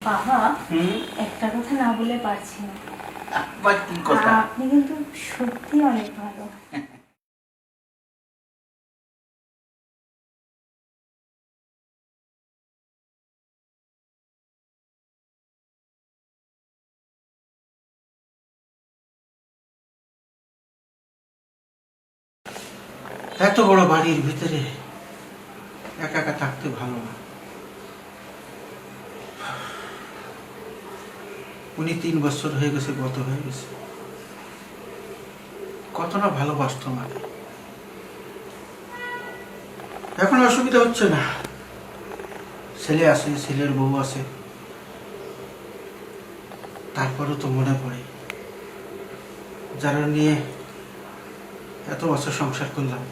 বাবা, একটা কথা না বলে পারছি না। কি কথা? আপনি কিন্তু সত্যি অনেক ভালো। এত বড় বাড়ির ভিতরে একা একা থাকতে ভালো না। উনি 3 বছর হয়ে গেছে, গত হয়ে গেছে। কত না ভালোবাসতো আমাকে। এখন অসুবিধা হচ্ছে না, ছেলে আছে, ছেলের বউ আছে। তারপরেও তো মনে পড়ে যারা নিয়ে এত বছর সংসার করলাম।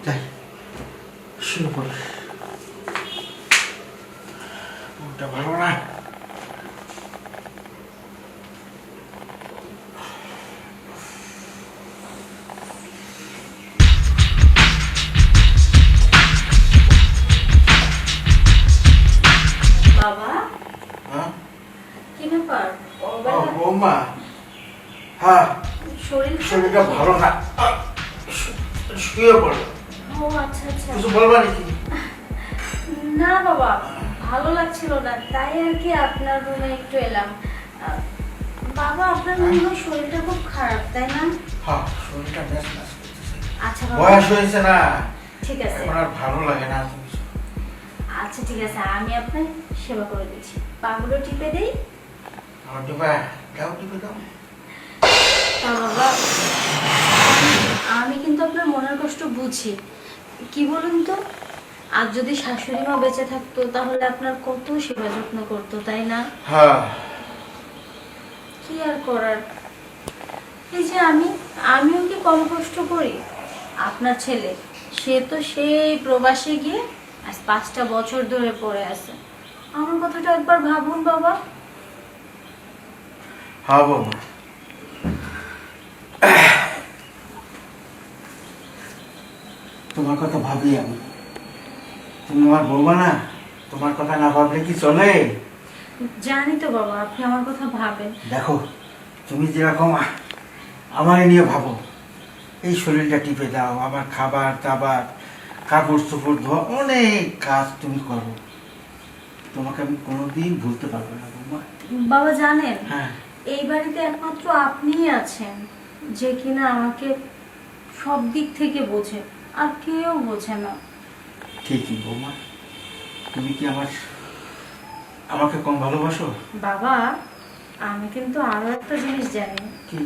তাই শুরু করি, ওটা ভালো না। বাবা, কি ব্যাপার? বৌমা, হ্যাঁ, শরীরটা ভালো না, শুয়ে পড়ো। ও আচ্ছা আচ্ছা। কিছু বলবা নাকি? না বাবা, ভালো লাগছিল না, তাই আর কি আপনার রুমে একটু এলাম। বাবা, আপনার মনে হয় শরীরটা খুব খারাপ, তাই না? হ্যাঁ, শরীরটা ম্যাচ ম্যাচ করতেছে। আচ্ছা বাবা, বয়স হয়েছে না, ঠিক আছে। এখন আর ভালো লাগে না। আচ্ছা ঠিক আছে, আমি আপনার সেবা করে দিচ্ছি। পাগুলো টিপে দেই। আমার টিপা দাও, টিপে দাও। তা বাবা, আমি কিন্তু আপনার মনের কষ্ট বুঝি। কি বলুন তো, আর যদি শাশুড়ি মা বেঁচে থাকতো তাহলে আপনার কত সেবা যত্ন করতো, তাই না? হ্যাঁ, কি আর করার। এই যে আমিও কি কম কষ্ট করি? আপনার ছেলে, সে তো সেই প্রবাসে গিয়ে আজ 5টা বছর ধরে পড়ে আছে। আমার কথাটা একবার ভাবুন বাবা। হ্যাঁ বৌমা, তোমার কথা ভাবি আমি। তুমি আমার বৌমা না, তোমার কথা না ভাবলে কি চলে? জানি তো বাবা, আপনি আমার কথা ভাবেন। দেখো, তুমি যেরকম আমারে নিয়ে ভাবো, এই শরীরটা টিপে দাও, আমার খাবার দাবার, কাপড় চোপড় ধোয়া, অনেক কাজ তুমি করো। তোমাকে আমি কোনোদিন ভুলতে পারবো না বৌমা। বাবা জানেন, হ্যাঁ, এই বাড়িতে একমাত্র আপনিই আছেন যে কিনা আমাকে সব দিক থেকে বোঝে, আর কেউ বোঝে না। ঠিকই বৌমা। তুমি কি আমাকে কম ভালোবাসো? বাবা, আমি কিন্তু আরো একটা জিনিস জানি। কি?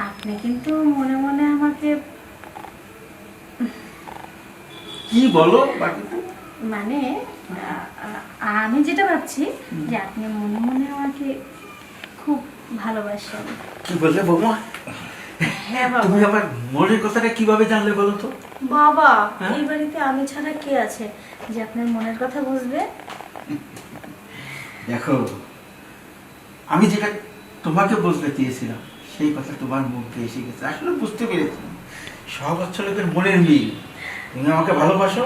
আপনি কিন্তু মনে মনে আমাকে, কি বলো বাকিটা? মানে আমি যেটা ভাবছি যে আপনি মনে মনে আমাকে খুব ভালোবাসেন। কি বললে বৌমা? হ্যাঁ বাবা। তুমি আমার মনের কথাটা কিভাবে জানলে বলো তো? বাবা, হ্যাঁ? এই বাড়িতে আমি ছাড়া কে আছে যে আপনার মনের কথা বুঝবে? দেখো, আমি যেটা তোমাকে বলতে চেয়েছিলাম সেই কথা তোমার মুখ দিয়ে এসে গেছে। আসলে বুঝতে পেরেছি সব লোকের মনের মিল। তুমি আমাকে ভালোবাসো,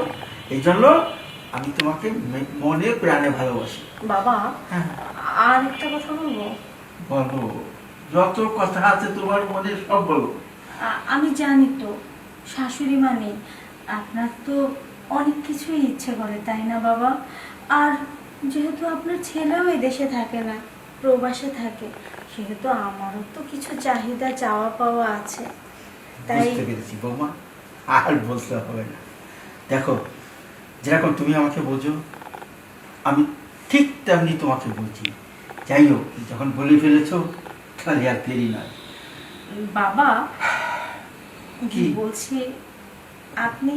এই জন্য আমি তোমাকে মনে প্রাণে ভালোবাসি। বাবা, হ্যাঁ, আর একটা কথা বলবো? বলো, যত কথা আছে তোমার মনে সব বলো। আমি জানি তো, শাশুড়ি মানে আপনার তো অনেক কিছুই ইচ্ছে করে, তাই না বাবা? আর যেহেতু আপনার ছেলেও এই দেশে থাকে না, প্রবাসে থাকে, সেহেতু আমারও তো কিছু চাহিদা চাওয়া পাওয়া আছে। তাই বুঝতে পেরেছি বৌমা, আর বলতে হবে না। দেখো, যেরকম তুমি আমাকে বোঝো, আমি ঠিক তেমনি তোমাকে বুঝি। যাই হোক, যখন বলে ফেলেছো তাহলে আর দেরি নয়। বাবা, কি? বলছি, আপনি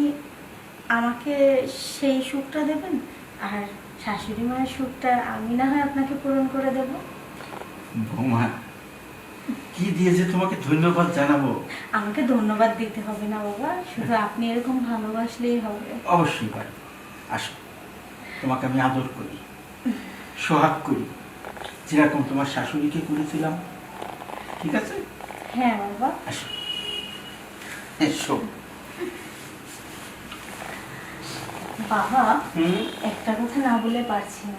আমাকে সেই সুখটা দেবেন, আর শাশুড়ি মায়ের সুখটা আমি না হয় আপনাকে পূরণ করে দেব। বৌমা, কি দিয়েছে তোমাকে ধন্যবাদ জানাবো? আমাকে ধন্যবাদ দিতে হবে না বাবা, শুধু আপনি এরকম ভালোবাসলেই হবে। অবশ্যই পারি। আসো, তোমাকে আমি আদর করি, সোহাগ করি, যেরকম তোমার শাশুড়িকে করেছিলাম। ঠিক আছে? হ্যাঁ বাবা। আসো, এসো। বাবা, হুম, একটা কথা না বলে পারছি না।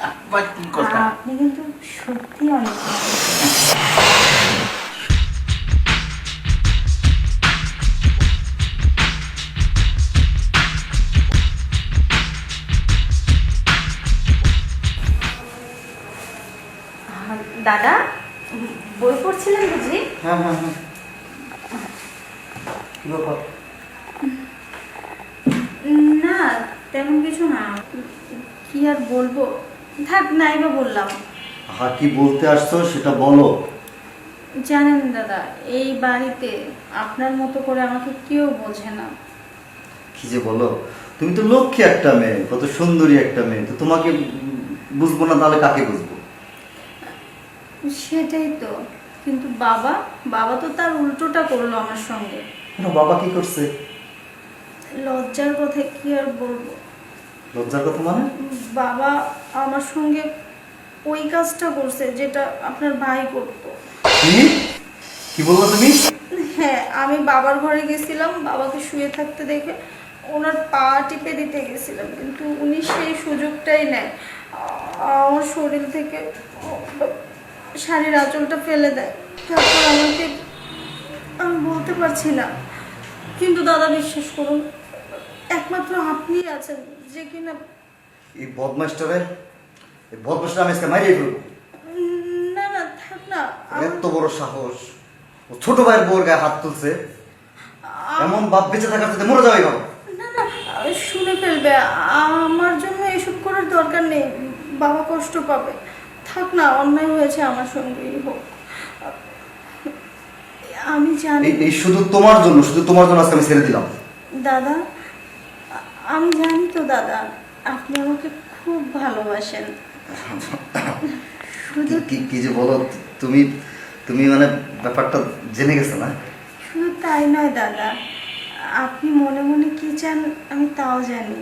আবার কি কথা? আপনি কিন্তু সত্যি অনেক ভালো। দাদা, বই পড়ছিলেন বুঝি? হ্যাঁ হ্যাঁ হ্যাঁ, কি ব্যাপার? না, তেমন কিছু না। কি আর বলবো, থাক নাই বা বললাম। হ্যাঁ, কি বলতে আসছো সেটা বলো। জানেন দাদা, এই বাড়িতে আপনার মতো করে আমাকে কেউ বোঝে না। কি যে বলো, তুমি তো লক্ষ্মী একটা মেয়ে, কত সুন্দরী একটা মেয়ে, তো তোমাকে বুঝবো না তাহলে কাকে বুঝবো? সেটাই তো, কিন্তু বাবা বাবা তো তার উল্টোটা করলো আমার সঙ্গে। কেন, বাবা কি করছে? লজ্জার কথা কি আর বলবো। লজ্জার কথা মানে? বাবা আমার সঙ্গে ওই কাজটা করছে যেটা আপনার ভাই করতো। কি কি বললো তুমি? হ্যাঁ, আমি বাবার ঘরে গেছিলাম, বাবাকে শুয়ে থাকতে দেখে ওনার পা টিপে দিতে গেছিলাম, কিন্তু উনি সেই সুযোগটাই নেয়। আমার শরীর থেকে শাড়ির আঁচলটা ফেলে দেয়। তারপর আমাকে, আমি বলতে পারছি না, কিন্তু দাদা বিশ্বাস করুন, একমাত্র আপনিই আছেন যে কিনা। এই বদমাসটারে, এই বদমাসটা আমি আজকে মারিয়ে ফেলবো। না না, থাক না। এত বড় সাহস, ও ছোট ভাইয়ের বউর গায়ে হাত তুলছে। এমন বাপ বেঁচে থাকার সাথে মরে যাবে বাবা। না না, শুনে ফেলবে। আমার জন্য এসব করার দরকার নেই, বাবা কষ্ট পাবে। থাক না, অন্যায় হয়েছে আমার সঙ্গেই হোক। আমি জানি এই শুধু তোমার জন্য, শুধু তোমার জন্য আজকে আমি ছেড়ে দিলাম। দাদা, আমি জানি তো দাদা, আপনি আমাকে খুব ভালোবাসেন। শুধু কি কি যে বলো তুমি, তুমি মানে ব্যাপারটা জেনে গেছো না? শুধু তাই নয় দাদা, আপনি মনে মনে কি চান আমি তাও জানি।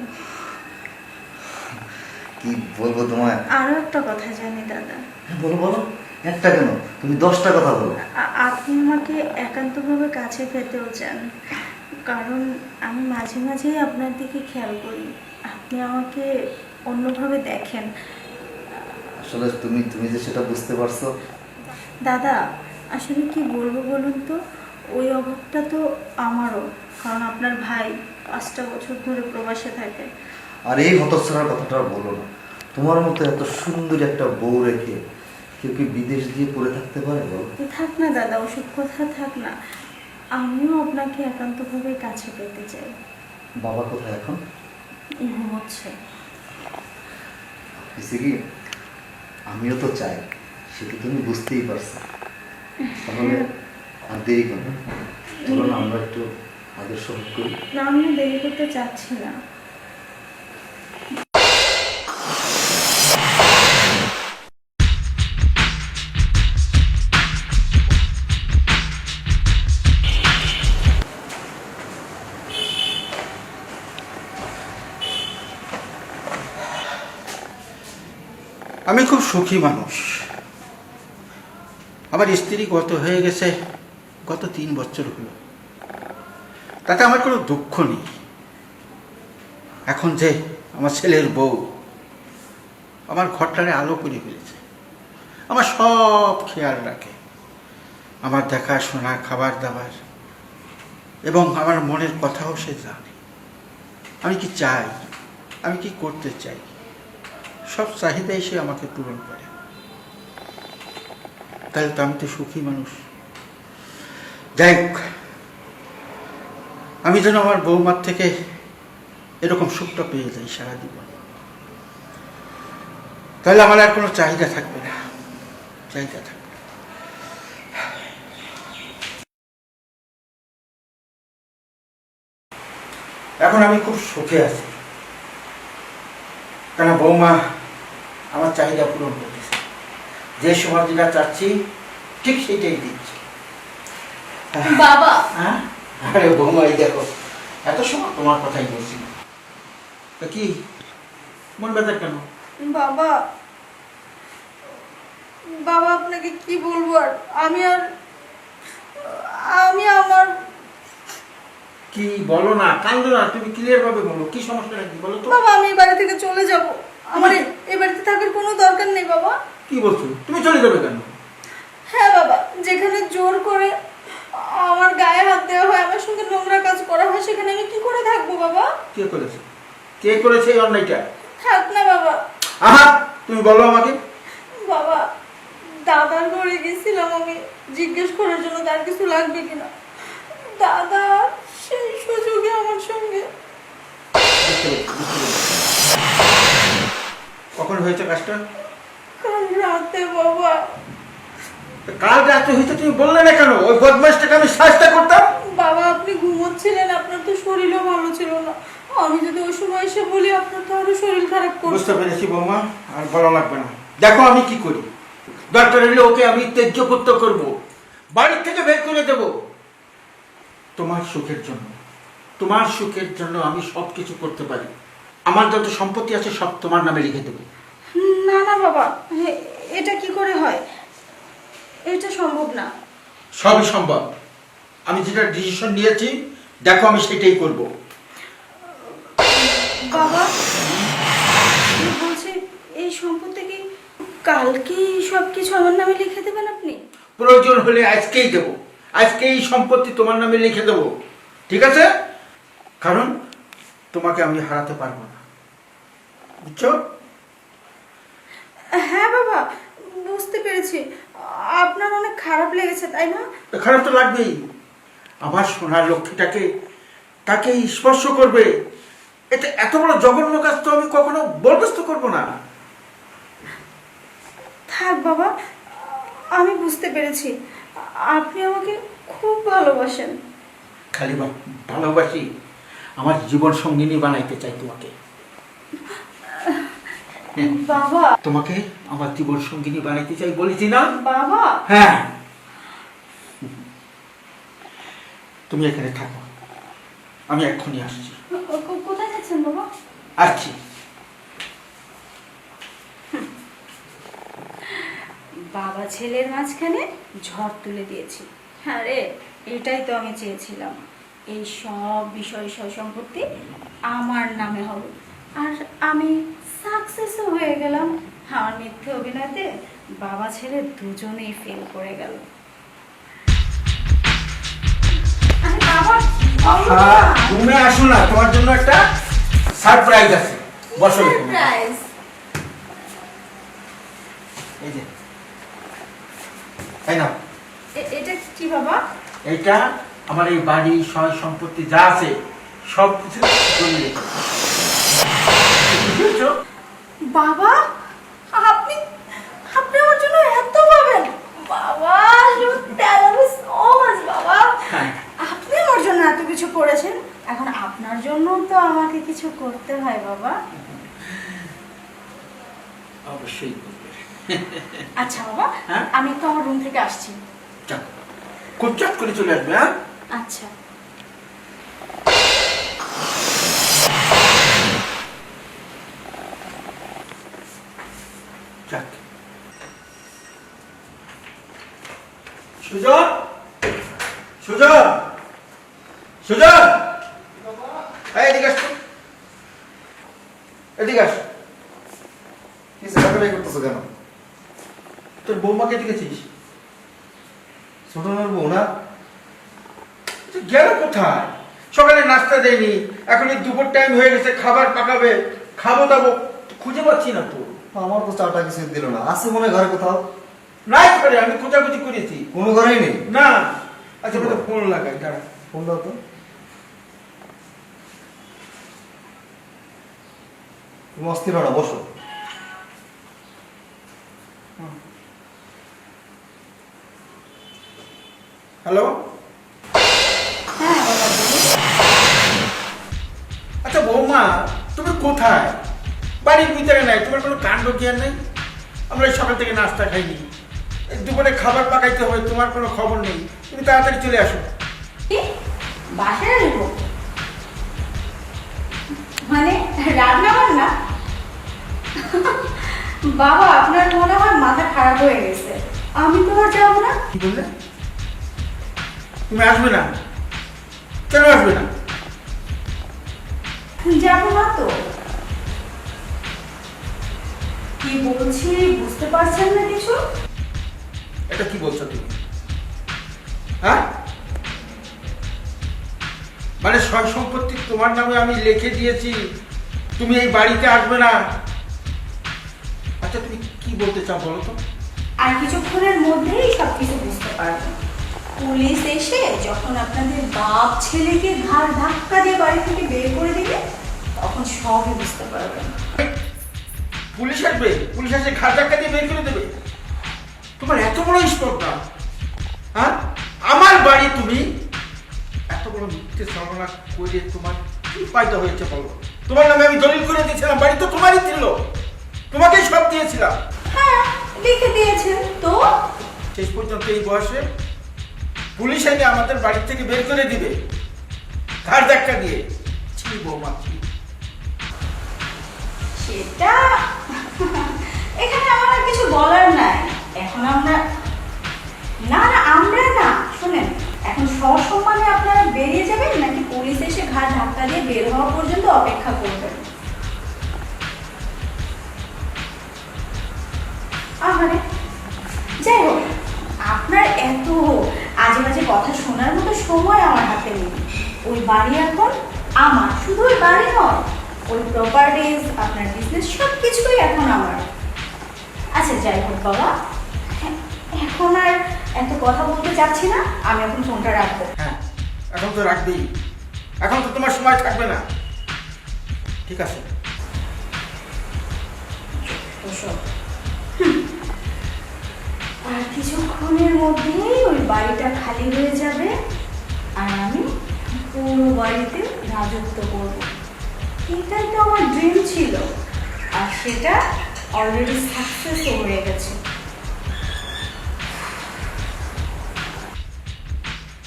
কি বলবো তোমায়? আরো একটা কথা জানি দাদা। বলো বলো, একটা কেন, তুমি 10টা কথা বলো। আপনি আমাকে একান্তভাবে কাছে পেতেও চান, কারণ আমি মাঝে মাঝেই আপনার দিকে খেয়াল করি, আপনি আমাকে অন্যভাবে দেখেন। আসলে তুমি তুমি যে সেটা বুঝতে পারছো। দাদা, আসলে কি বলবো বলুন তো, ওই অভাবটা তো আমারও, কারণ আপনার ভাই 5টা বছর ধরে প্রবাসে থাকে। আর এই হতচ্ছাড়ার কথাটা আর বলো না। তোমার মতো এত সুন্দর একটা বউ রেখে কেউ কি বিদেশ দিয়ে পড়ে থাকতে পারে বলো? থাক না দাদা, ওসব কথা থাক না, আমিও আপনাকে একান্তভাবে কাছে পেতে চাই। বাবা কোথায় এখন? ঘুমোচ্ছে। হয়েছে কি, আমিও তো চাই, সেটা তুমি বুঝতেই পারছো। তাহলে আর দেরি করো, চলো না আমরা একটু আদর্শ করি। না, আমি দেরি করতে চাচ্ছি না। আমি খুব সুখী মানুষ। আমার স্ত্রী গত হয়ে গেছে গত 3 বছর হলো, তাতে আমার কোনো দুঃখ নেই। এখন যে আমার ছেলের বউ আমার ঘরটারে আলো করে ফেলেছে, আমার সব খেয়াল রাখে, আমার দেখাশোনা, খাবার দাবার এবং আমার মনের কথাও সে জানে। আমি কি চাই, আমি কি করতে চাই, সব চাহিদাই সে আমাকে পূরণ করে। তাহলে তো আমি তো সুখী মানুষ। যাই হোক, আমি যেন আমার বৌমার থেকে এরকম সুখটা পেয়ে যাই সারা জীবন, তাহলে আমার আর কোনো চাহিদা থাকবে না, চাহিদা থাকবে না। এখন আমি খুব সুখে আছি, কেন বৌমা আমার চাহিদা পূরণ করতেছে। যে সময় যেটা চাচ্ছি ঠিক সেইটাই দিচ্ছি। বাবা, হ্যাঁ, আরে বৌমা এই দেখো, এত সময় তোমার কথাই বলছি। তা কি মন ব্যথা কেন? বাবা, বাবা আপনাকে কি বলবো আর, আমি আমার কি বলো না, কান্দো না, তুমি ক্লিয়ার ভাবে বলো, কি সমস্যা নাকি বলো তো। বাবা আমি এই বাড়ি থেকে চলে যাব, আমার এই বাড়িতে থাকার কোনো দরকার নেই বাবা। কি বলছো, তুমি চলে যাবে কেন? হ্যাঁ বাবা, যেখানে জোর করে আমার গায়ে হাত দেওয়া হয়, আমার সঙ্গে নোংরা কাজ করা হয়, সেখানে আমি কি করে থাকবো বাবা? কে করেছে, কে করেছে এই অন্যায়টা? থাক না বাবা। আহা, তুমি বলো আমাকে। বাবা দাদার ঘরে গেছিলাম আমি জিজ্ঞেস করার জন্য তার কিছু লাগবে কিনা। দাদা সেই সুযোগে আমার সঙ্গে। কখন হয়েছে কাজটা? কাল রাতে বাবা। কাল রাতে হয়েছে তুমি বললে না কেন? ওই বদমাইশটাকে আমি শাস্তি করতাম। বাবা আপনি ঘুমোচ্ছিলেন, আপনার তো শরীরও ভালো ছিল না, আমি যদি ওই সময় এসে বলি আপনার তো আরো শরীর খারাপ করবে। বুঝতে পেরেছি বৌমা, আর বলা লাগবে না। দেখো আমি কি করি, দরকার হলে ওকে আমি ত্যায্যপুত্র করবো, বাড়ির থেকে বের করে দেব। তোমার সুখের জন্য, তোমার সুখের জন্য আমি সবকিছু করতে পারি। আমার যত সম্পত্তি আছে সব তোমার নামে লিখে দেবো। না না বাবা, এটা কি করে হয়? এটা সম্ভব না। সবই সম্ভব। আমি যেটা ডিসিশন নিয়েছি, দেখো আমি সেটাই করব। বাবা আমি বলছি, এই সম্পত্তি কি কালকেই সবকিছু আমার নামে লিখে দেবেন আপনি? প্রয়োজন হলে আজকেই দেব, আজকেই সম্পত্তি তোমার নামে লিখে দেব, ঠিক আছে? কারণ তোমাকে আমি হারাতে পারবো না, বুঝছো? হ্যাঁ বাবা বুঝতে পেরেছি, আপনার অনেক খারাপ লেগেছে তাই না? খারাপ তো লাগবেই। আমার সোনার লক্ষ্মীটাকে তাকে স্পর্শ করবে, এটা এত বড় জঘন্য কাজ তো আমি কখনো বরদাস্ত করবো না। থাক বাবা, আমি বুঝতে পেরেছি আপনি আমাকে খুব ভালোবাসেন। খালি ভালোবাসি, আমার জীবন সঙ্গিনী বানাইতে চাই তোমাকে। বাবা তোমাকে আমার জীবন সঙ্গিনী বানাইতে চাই বলেছি না? বাবা হ্যাঁ, তুমি এখানে থাকো, আমি এক্ষুনি আসছি। কোথায় যাচ্ছেন বাবা? আসছি। বাবা ছেলের মাঝখানে ঝড় তুলে দিয়েছি। হ্যাঁ রে, এটাই তো আমি চেয়েছিলাম, এই সব বিষয় সয় সম্পত্তি আমার নামে হবে, আর আমি সাকসেসও হয়ে গেলাম। আমার মিথ্যে অভিনয়তে বাবা ছেলে দুজনেই ফেল করে গেল। আরে বাবা তুমি আসো না, তোমার জন্য একটা সারপ্রাইজ আছে, বসো এখানে। সারপ্রাইজ? এই যে, এই নাও। এটা কি বাবা? এটা আমার এই বাড়ি সয় সম্পত্তি যা আছে সব কিছু জমিয়ে রেখেছি। বুঝেছো? বাবা আপনি আপনি আমার জন্য এত পাবেন? বাবা বাবা হ্যাঁ। আপনি আমার জন্য এত কিছু করেছেন, এখন আপনার জন্য তো আমাকে কিছু করতে হয় বাবা। অবশ্যই করবে। আচ্ছা বাবা, হ্যাঁ? আমি একটু আমার রুম থেকে আসছি। যাক, খুব চট করে চলে আসবে। হ্যাঁ, আচ্ছা। যাক। সুজন, সুজন, সুজন, এই এদিকে আসো, এদিকে আসো। কি সেটাই করতেছো কেন? তোর বৌমাকে দেখেছিস? ছোট বউ না? গেল কোথায়? সকালে নাস্তা দেয়নি, এখন এই দুপুর টাইম হয়ে গেছে, খাবার পাকাবে, খাবো দাবো, খুঁজে পাচ্ছি না তো। আমার তো চাটা কিছু দিল না। আছে মনে হয় ঘরে কোথাও? নাই করে আমি খোঁজাখুঁজি করেছি, কোনো ঘরেই নেই। না। আচ্ছা বলতে ফোন লাগাই, দাঁড়া। ফোন দাও তো। তুমি অস্থির হও না, বসো। হ্যালো, হ্যাঁ বাবা বলুন। আচ্ছা বৌমা তুমি কোথায়? বাড়ির ভিতরে নাই, তোমার কোনো কাণ্ড জ্ঞান নেই? আমরা এই সকাল থেকে নাস্তা খাইনি, এই দুপুরে খাবার পাকাইতে হবে, তোমার কোনো খবর নেই। তুমি তাড়াতাড়ি চলে আসো। বাসায় আসবো মানে রান্না বান্না? বাবা আপনার মনে হয় মাথা খারাপ হয়ে গেছে, আমি তো আর যাবো না। কি বললে? তুমি আসবে না? কেন আসবে না? যাব না তো। কি বলছি বুঝতে পারছেন না কিছু? এটা কি বলছো তুমি? হ্যাঁ, মানে সয় সম্পত্তি তোমার নামে আমি লিখে দিয়েছি, তুমি এই বাড়িতে আসবে না। আচ্ছা তুমি কি বলতে চাও বলো তো? আর কিছুক্ষণের মধ্যেই সবকিছু বুঝতে পারবেন। পুলিশ এসে যখন আপনাদের বাপ ছেলেকে ঘাড় ধাক্কা দিয়ে বাড়ি থেকে বের করে দিবে, তখন সবই বুঝতে পারবেন। পুলিশ আসবে? পুলিশ এসে ঘাট ধাক্কা দিয়ে বের করে দেবে? তোমার এত বড় স্পর্ধা? হ্যাঁ, আমার বাড়ি তুমি এত বড় মিথ্যে সর্বনা করে তোমার কি ফায়দা হয়েছে বলো? তোমার নামে আমি দলিল করে দিয়েছিলাম, বাড়ি তো তোমারই ছিল, তোমাকেই সব দিয়েছিলাম। হ্যাঁ, লিখে দিয়েছেন তো। শেষ পর্যন্ত এই বয়সে পুলিশ এনে আমাদের বাড়ি থেকে বের করে দিবে ঘাট ধাক্কা দিয়ে? ছি বৌমা, ছি। সেটা এখানে আমার আর কিছু বলার নাই। এখন আমরা না না আমরা না, শুনেন, এখন সসম্মানে আপনারা বেরিয়ে যাবেন নাকি পুলিশ এসে ঘাট ধাক্কা দিয়ে বের হওয়া পর্যন্ত অপেক্ষা করবেন? আহারে, যাই হোক, আপনার এত আজে বাজে কথা শোনার মতো সময় আমার হাতে নেই। ওই বাড়ি এখন আমার, শুধু ওই বাড়ি নয়, ওই প্রপার্টিজ, আপনার বিজনেস, সব কিছুই এখন আমার। আচ্ছা যাই হোক বাবা, এখন আর এত কথা বলতে চাচ্ছি না, আমি এখন ফোনটা রাখবো। হ্যাঁ, এখন তো রাখবেই, এখন তো তোমার সময় থাকবে না। ঠিক আছে? ওসব আর কিছুক্ষণের মধ্যেই ওই বাড়িটা খালি হয়ে যাবে, আর আমি পুরো বাড়িতে রাজত্ব করব। এটাই তো আমার ড্রিম ছিল, আর সেটা অলরেডি সাকসেস হয়ে গেছে।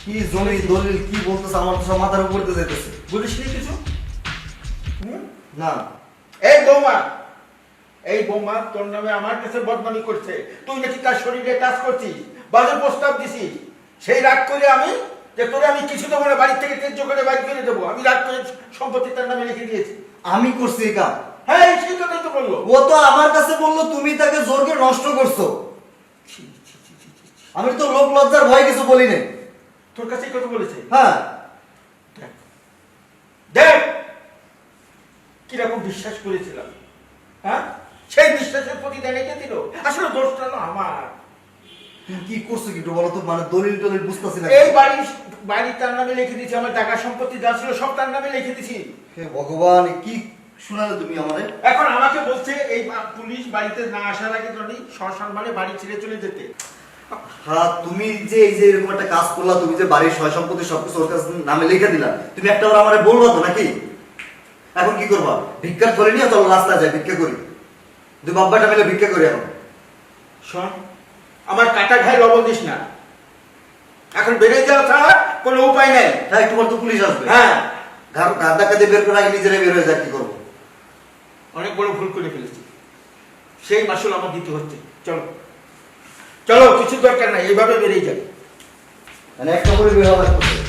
কি জমি দলিল কি বলতেছে, আমার তো সব মাথার উপর দিয়ে যাইতেছে। বুঝিস নি কিছু? না, এই বৌমা, এই বৌমা তোর নামে আমার কাছে বদনামি করছে। তুই নাকি তার শরীরে টাচ করছিস, বাজে প্রস্তাব দিছিস। সেই রাগ করে আমি যে তোরে আমি কিছু দেবো না, বাড়ি থেকে তেজ্য করে বাড়ি করে দেবো, আমি রাগ করে সম্পত্তি তার নামে লিখে দিয়েছি। আমি করছি এই কাম। হ্যাঁ, সেই কথাই তো বললো। ও তো আমার কাছে বললো তুমি তাকে জোর করে নষ্ট করছো। ছি, ছি, ছি, ছি, ছি, ছি। আমি তো লোক লজ্জার ভয় কিছু বলি নাই। তোর কাছে এই কথা বলেছে? হ্যাঁ, দেখ দেখ কিরকম বিশ্বাস করেছিলাম। হ্যাঁ, সেই বিশ্বাসের প্রতিদান এটা দিল। আসলে দোষটা না আমার। তুমি কি করছো কি একটু বলো তো, মানে দলিল টলিল বুঝতেছি না। এই বাড়ি তার নামে লিখে দিয়েছি, আমার টাকা সম্পত্তি যা ছিল সব তার নামে লিখে দিয়েছি। হে ভগবান, কি শোনালে তুমি আমারে? এখন আমাকে বলছে এই পুলিশ বাড়িতে না আসার আগে ধরে সসম্মানে বাড়ি ছেড়ে চলে যেতে। হ্যাঁ, তুমি যে এই যে এরকম একটা কাজ করলা, তুমি যে বাড়ির সয় সম্পত্তি সবকিছু ওর কাছে নামে লিখে দিলা, তুমি একটা বার আমারে বলবা তো নাকি? এখন কি করবা? ভিক্ষা করে নিয়ে চলো রাস্তায় যাই, ভিক্ষা করি, দুই বাব্বাটা মিলে ভিক্ষা করি। এখন শোন, আমার কাটা ঘায়ে লবণ দিস না। এখন বেড়ে যাওয়া ছাড়া কোনো উপায় নেই। হ্যাঁ, একটু পর তো পুলিশ আসবে। হ্যাঁ, ঘাট ধাক্কা দিয়ে বের করে আগে নিজেরা বের হয়ে যায়, কি করবো? অনেক বড় ভুল করে ফেলেছি, সেই মাসুল আমার দিতে হচ্ছে। চলো চলো, কিছু দরকার নাই, এইভাবে বেরিয়ে যাবে। মানে একটা করে বের হওয়া লাগতেছে।